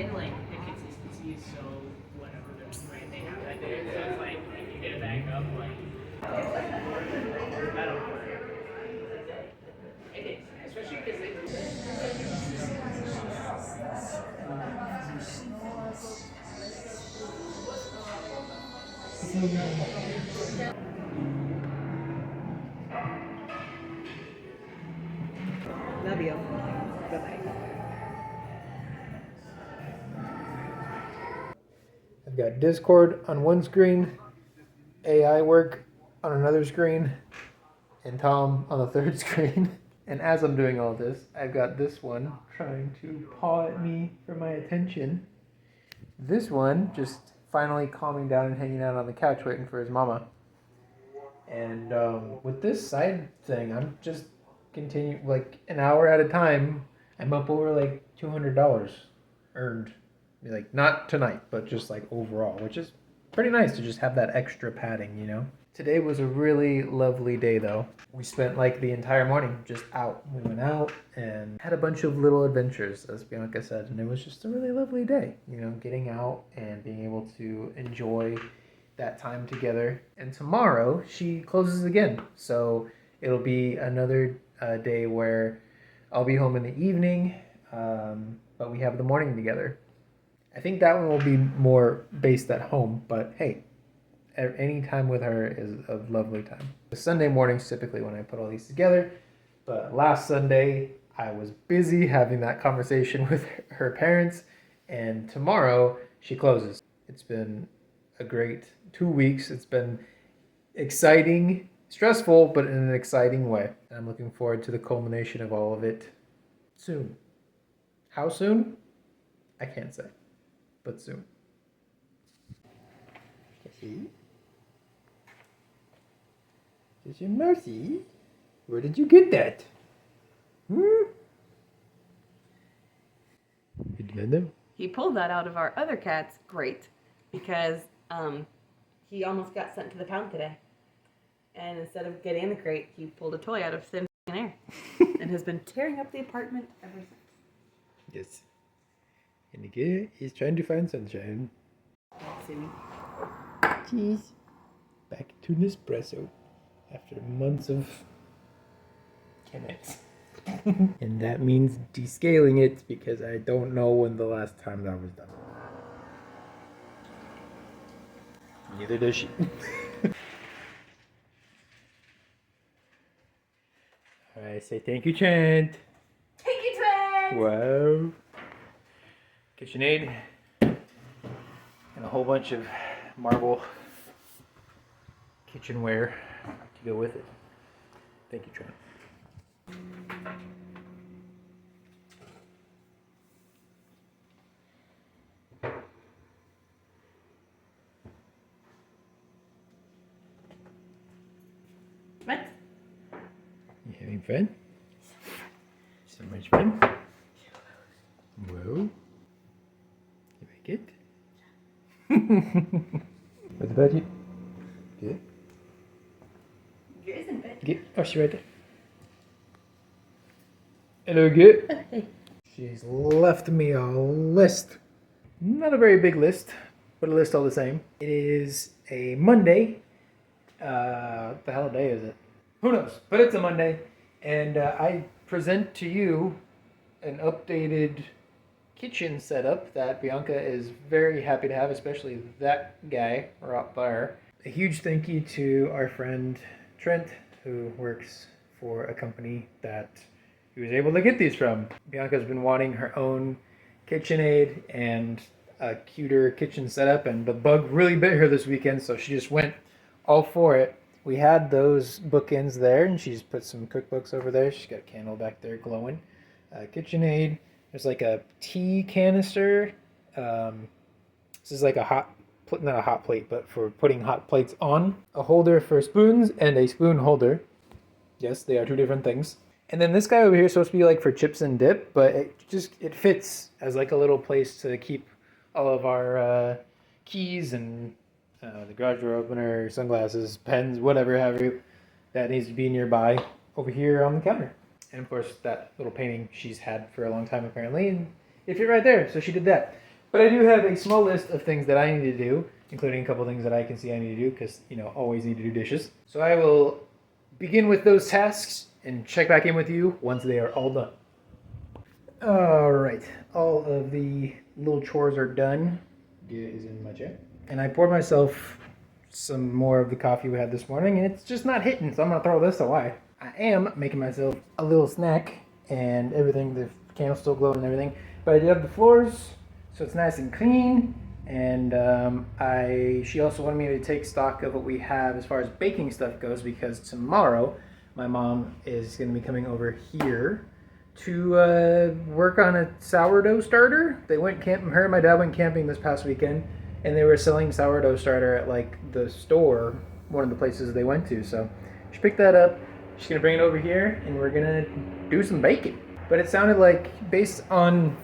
and like the consistency is so whatever the brand they have that day. So it's like if you get it back up, like I don't know. It is, especially because Love you. Bye-bye. I've got Discord on one screen, AI work on another screen, and Tom on the third screen. And as I'm doing all this, I've got this one trying to paw at me for my attention. This one just finally calming down and hanging out on the couch waiting for his mama. And with this side thing, I'm just continuing, like an hour at a time. I'm up over like $200 earned. Like not tonight, but just like overall, which is pretty nice to just have that extra padding, you know? Today was a really lovely day though. We spent like the entire morning just out. We went out and had a bunch of little adventures, as Bianca said, and it was just a really lovely day, you know, getting out and being able to enjoy that time together. And tomorrow she closes again, so it'll be another day where I'll be home in the evening, but we have the morning together. I think that one will be more based at home, but hey, any time with her is a lovely time. The Sunday mornings typically when I put all these together, but last Sunday I was busy having that conversation with her parents, and tomorrow she closes. It's been a great 2 weeks. It's been exciting, stressful, but in an exciting way. I'm looking forward to the culmination of all of it soon. How soon? I can't say, but soon. Jessie? Jessie Mercy? Where did you get that? He pulled that out of our other cat's crate because he almost got sent to the pound today. And instead of getting in the crate, he pulled a toy out of thin air and has been tearing up the apartment ever since. Yes. And again, he's trying to find sunshine. Silly. Cheese. Back to Nespresso after months of Chemex. And that means descaling it because I don't know when the last time that was done. Neither does she. I say thank you, Trent. Thank you, Trent! Wow. KitchenAid. And a whole bunch of marble kitchenware to go with it. Thank you, Trent. What? You having fun? So much fun? Whoa. You like it? What about you? Good? Yours isn't bad. Good. Oh, she's right there. Hello, good. Hey. She's left me a list. Not a very big list, but a list all the same. It is a Monday. What the hell day is it? Who knows? But it's a Monday, and I present to you an updated kitchen setup that Bianca is very happy to have, especially that guy right there. A huge thank you to our friend Trent, who works for a company that he was able to get these from. Bianca's been wanting her own KitchenAid and a cuter kitchen setup, and the bug really bit her this weekend, so she just went all for it. We had those bookends there, and she's put some cookbooks over there. She's got a candle back there glowing. KitchenAid. There's like a tea canister. This is like not a hot plate, but for putting hot plates on. A holder for spoons and a spoon holder. Yes, they are two different things. And then this guy over here is supposed to be like for chips and dip, but it fits as like a little place to keep all of our keys and the garage door opener, sunglasses, pens, whatever have you, that needs to be nearby over here on the counter. And of course, that little painting she's had for a long time apparently, and it fit right there, so she did that. But I do have a small list of things that I need to do, including a couple things that I can see I need to do because, always need to do dishes. So I will begin with those tasks and check back in with you once they are all done. All right, all of the little chores are done. Gia is in my chair. And I poured myself some more of the coffee we had this morning, and it's just not hitting, so I'm gonna throw this away. I am making myself a little snack and everything. The candle's still glowing and everything, but I did have the floors, so it's nice and clean. And she also wanted me to take stock of what we have as far as baking stuff goes, because tomorrow my mom is going to be coming over here to work on a sourdough starter. Her and my dad went camping this past weekend, and they were selling sourdough starter at like the store, one of the places they went to. So she picked that up. She's gonna bring it over here, and we're gonna do some baking. But it sounded like, based on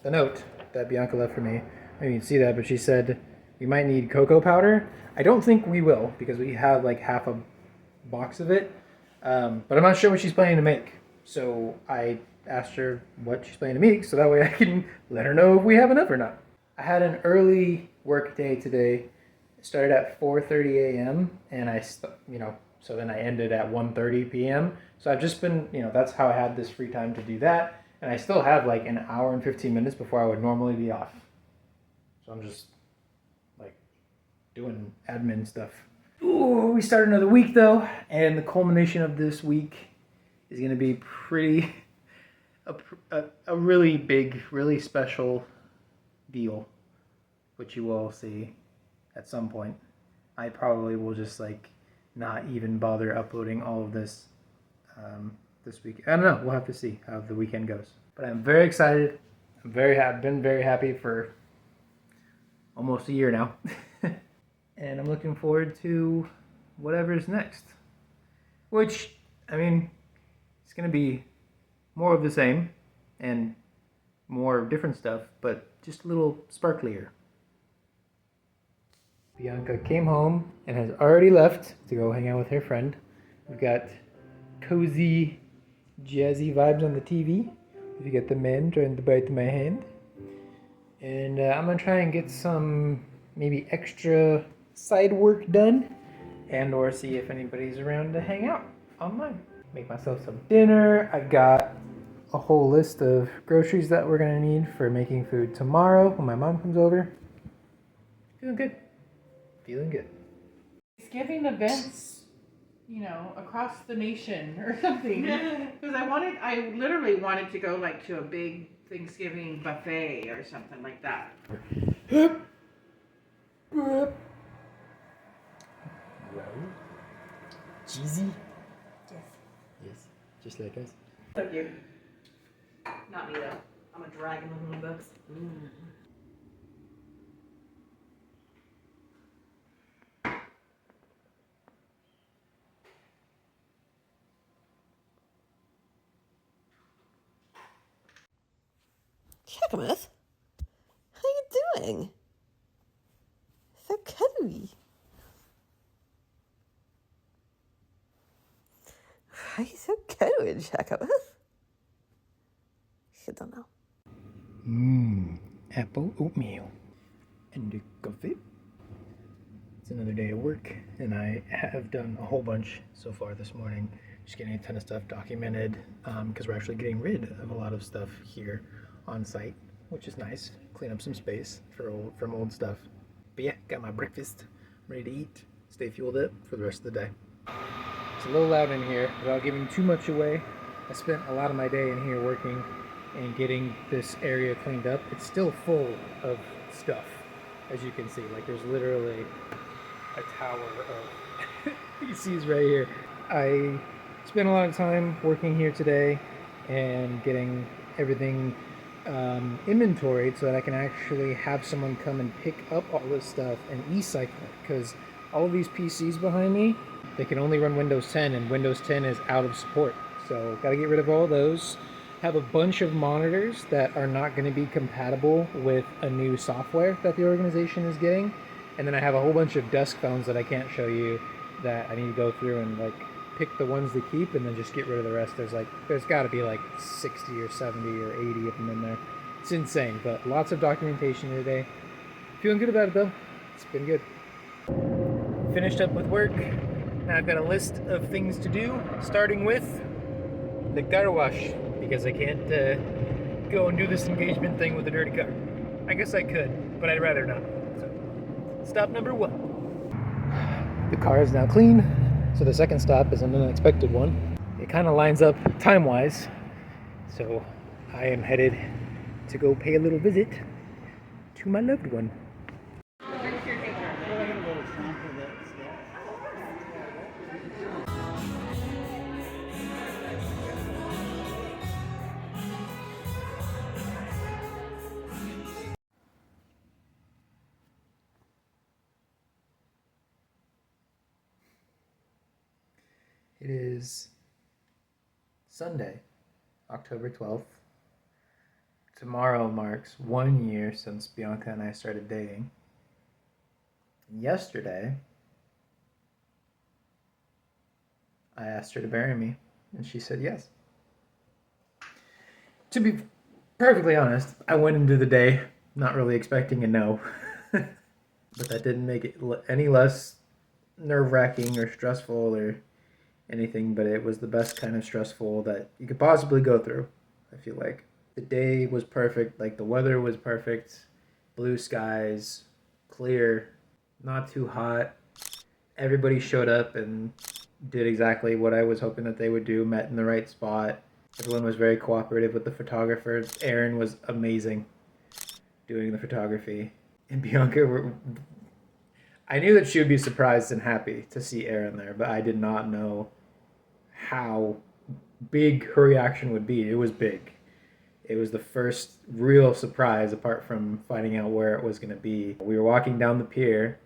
the note that Bianca left for me, maybe you can see that, but she said we might need cocoa powder. I don't think we will, because we have like half a box of it. But I'm not sure what she's planning to make. So I asked her what she's planning to make, so that way I can let her know if we have enough or not. I had an early work day today. It started at 4:30 a.m. and so then I ended at 1:30 p.m. So I've just been, that's how I had this free time to do that. And I still have like an hour and 15 minutes before I would normally be off. So I'm just like doing admin stuff. Ooh, we start another week though, and the culmination of this week is going to be a really big, really special deal, which you will all see at some point. I probably will just like not even bother uploading all of this this week. I don't know. We'll have to see how the weekend goes. But I'm very excited. I've been very happy for almost a year now. And I'm looking forward to whatever's next. Which, it's going to be more of the same and more different stuff, but just a little sparklier. Bianca came home and has already left to go hang out with her friend. We've got cozy, jazzy vibes on the TV. We got the man trying to bite my hand. And I'm going to try and get some maybe extra side work done, and or see if anybody's around to hang out online. Make myself some dinner. I've got a whole list of groceries that we're going to need for making food tomorrow when my mom comes over. Feeling good. Feeling good. Thanksgiving events, across the nation or something. Because I literally wanted to go like to a big Thanksgiving buffet or something like that. Well, cheesy? Yes. Yes, just like us. So cute. Not me though. I'm a dragon with my books. Checkmouth? How you doing? So cuddly. Why are you so cuddly, Checkmouth? You don't know. Apple oatmeal and a coffee. It's another day at work, and I have done a whole bunch so far this morning. Just getting a ton of stuff documented, because we're actually getting rid of a lot of stuff here on site, which is nice. Clean up some space from old stuff. But yeah, got my breakfast, ready to eat, stay fueled up for the rest of the day. It's a little loud in here, without giving too much away. I spent a lot of my day in here working and getting this area cleaned up. It's still full of stuff, as you can see. Like, there's literally a tower of PCs right here. I spent a lot of time working here today and getting everything inventoried so that I can actually have someone come and pick up all this stuff and e-cycle it, because all of these PCs behind me, they can only run Windows 10, and Windows 10 is out of support. So gotta get rid of all those. Have a bunch of monitors that are not going to be compatible with a new software that the organization is getting. And then I have a whole bunch of desk phones that I can't show you that I need to go through and like pick the ones to keep and then just get rid of the rest. There's got to be like 60 or 70 or 80 of them in there. It's insane, but lots of documentation today. Feeling good about it though. It's been good. Finished up with work. Now I've got a list of things to do, starting with the car wash, because I can't go and do this engagement thing with a dirty car. I guess I could, but I'd rather not. So, stop number 1. The car is now clean, so the second stop is an unexpected one. It kind of lines up time-wise, so I am headed to go pay a little visit to my loved one. It is Sunday, October 12th. Tomorrow marks 1 year since Bianca and I started dating. Yesterday, I asked her to marry me, and she said yes. To be perfectly honest, I went into the day not really expecting a no. But that didn't make it any less nerve-wracking or stressful or anything, but it was the best kind of stressful that you could possibly go through, I feel like. The day was perfect, like the weather was perfect, blue skies, clear, not too hot. Everybody showed up and did exactly what I was hoping that they would do, met in the right spot. Everyone was very cooperative with the photographers. Aaron was amazing doing the photography. And Bianca, I knew that she would be surprised and happy to see Aaron there, but I did not know how big her reaction would be. It was big. It was the first real surprise apart from finding out where it was going to be. We were walking down the pier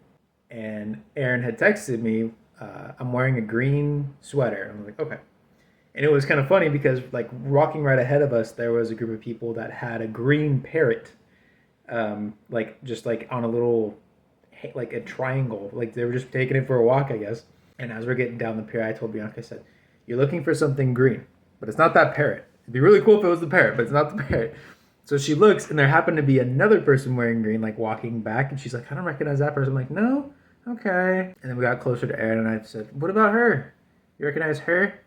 and Aaron had texted me, I'm wearing a green sweater. I'm like, okay. And it was kind of funny because like walking right ahead of us, there was a group of people that had a green parrot, like just like on a little, like a triangle. Like they were just taking it for a walk, I guess. And as we're getting down the pier, I told Bianca, I said, you're looking for something green, but it's not that parrot. It'd be really cool if it was the parrot, but it's not the parrot. So she looks, and there happened to be another person wearing green, like walking back, and she's like, I don't recognize that person. I'm like, no? Okay. And then we got closer to Erin, and I said, what about her? You recognize her?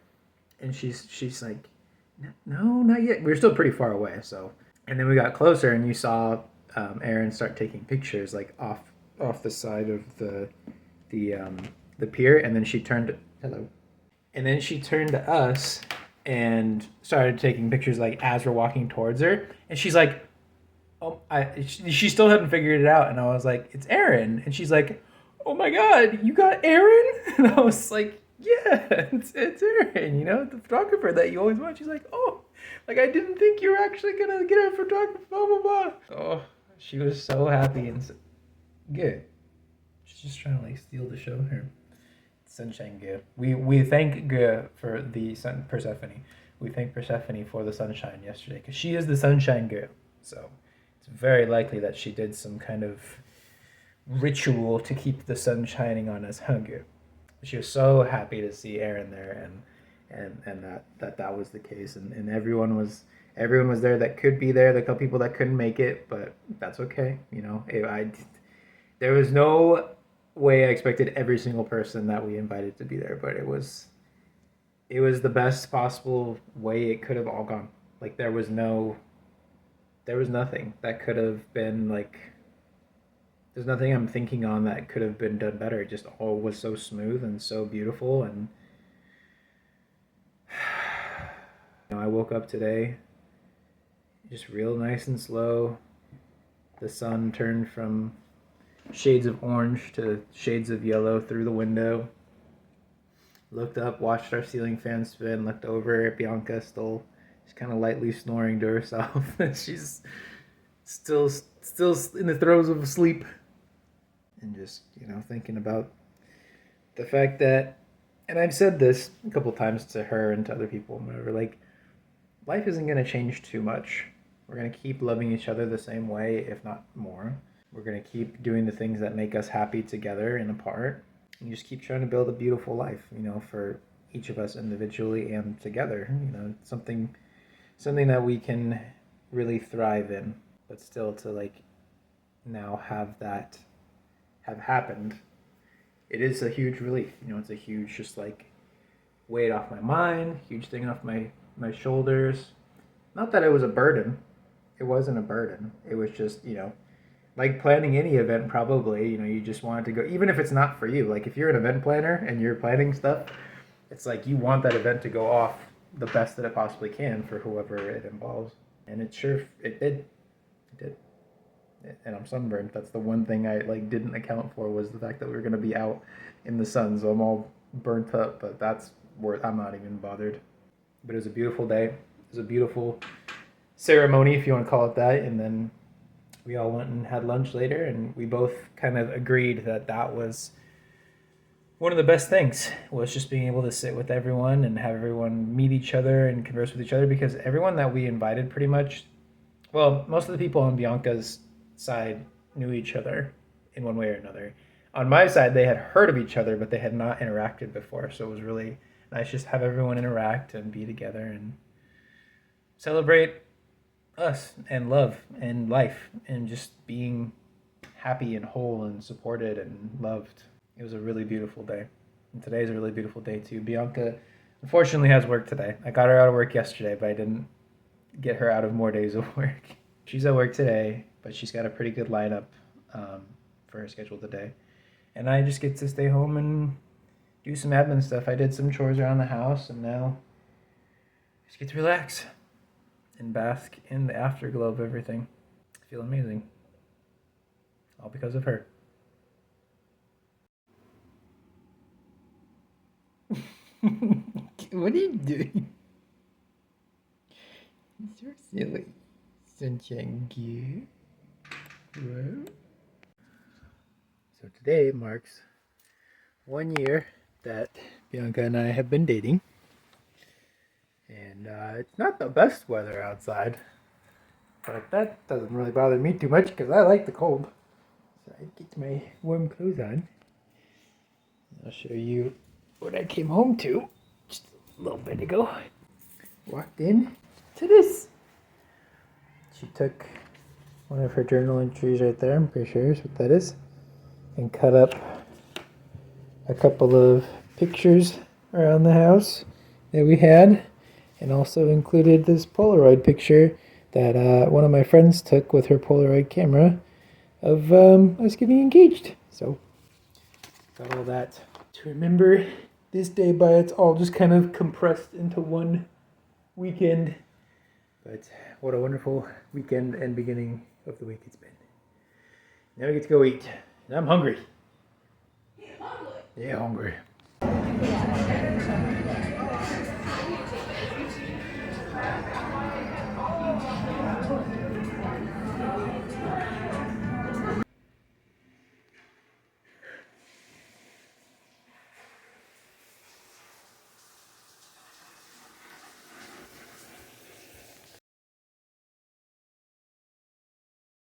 And she's like, no, not yet. We were still pretty far away, so. And then we got closer, and you saw Erin start taking pictures, like off the side of the pier, and then she turned, hello. And then she turned to us and started taking pictures like as we're walking towards her, and she's like, oh, she still hadn't figured it out, and I was like, it's Aaron, and she's like, oh my god, you got Aaron? And I was like, yeah, it's Aaron, you know, the photographer that you always want. She's like, oh, like I didn't think you were actually gonna get a photographer, blah blah blah. Oh, she was so happy and so good. She's just trying to like steal the show here. Sunshine girl. We thank Ge for the sun, Persephone. We thank Persephone for the sunshine yesterday because she is the sunshine girl. So it's very likely that she did some kind of ritual to keep the sun shining on us, huh, Ge? She was so happy to see Aaron there, and that was the case, and everyone was there that could be there. The couple people that couldn't make it, but that's okay. You know, there was no way I expected every single person that we invited to be there, but it was the best possible way it could have all gone. Like there was nothing that could have been like, there's nothing I'm thinking on that could have been done better. It just all was so smooth and so beautiful. And you know, I woke up today just real nice and slow. The sun turned from shades of orange to shades of yellow through the window. Looked up, watched our ceiling fan spin, looked over at Bianca still just kind of lightly snoring to herself. She's still in the throes of sleep. And just, you know, thinking about the fact that, and I've said this a couple times to her and to other people and whatever, like, life isn't going to change too much. We're going to keep loving each other the same way, if not more. We're going to keep doing the things that make us happy together and apart. And just keep trying to build a beautiful life, you know, for each of us individually and together. You know, something that we can really thrive in, but still to like now have that have happened, it is a huge relief. You know, it's a huge just like weight off my mind, huge thing off my shoulders. Not that it was a burden. It wasn't a burden. It was just, you know, like planning any event probably, you know, you just want it to go, even if it's not for you. Like if you're an event planner and you're planning stuff, it's like you want that event to go off the best that it possibly can for whoever it involves. And it sure, it did. It did. And I'm sunburned. That's the one thing I like didn't account for, was the fact that we were going to be out in the sun. So I'm all burnt up, but that's worth, I'm not even bothered. But it was a beautiful day. It was a beautiful ceremony, if you want to call it that. And then we all went and had lunch later, and we both kind of agreed that that was one of the best things, was just being able to sit with everyone and have everyone meet each other and converse with each other, because everyone that we invited pretty much, well, most of the people on Bianca's side knew each other in one way or another. On my side, they had heard of each other, but they had not interacted before, so it was really nice just have everyone interact and be together and celebrate us and love and life and just being happy and whole and supported and loved. It was a really beautiful day. And today's a really beautiful day too. Bianca unfortunately has work today. I got her out of work yesterday, but I didn't get her out of more days of work. She's at work today, but she's got a pretty good lineup for her schedule today. And I just get to stay home and do some admin stuff. I did some chores around the house, and now I just get to relax and bask in the afterglow of everything. I feel amazing. All because of her. What are you doing? You're silly. Sunshine gear. Whoa. So today marks 1 year that Bianca and I have been dating. And it's not the best weather outside, but that doesn't really bother me too much because I like the cold. So I get my warm clothes on. I'll show you what I came home to just a little bit ago. Walked in to this. She took one of her journal entries right there, I'm pretty sure is what that is, and cut up a couple of pictures around the house that we had, and also included this Polaroid picture that one of my friends took with her Polaroid camera of us getting engaged. So, got all that to remember this day by. It's all just kind of compressed into one weekend. But what a wonderful weekend and beginning of the week it's been. Now we get to go eat. And I'm hungry. Yeah, hungry.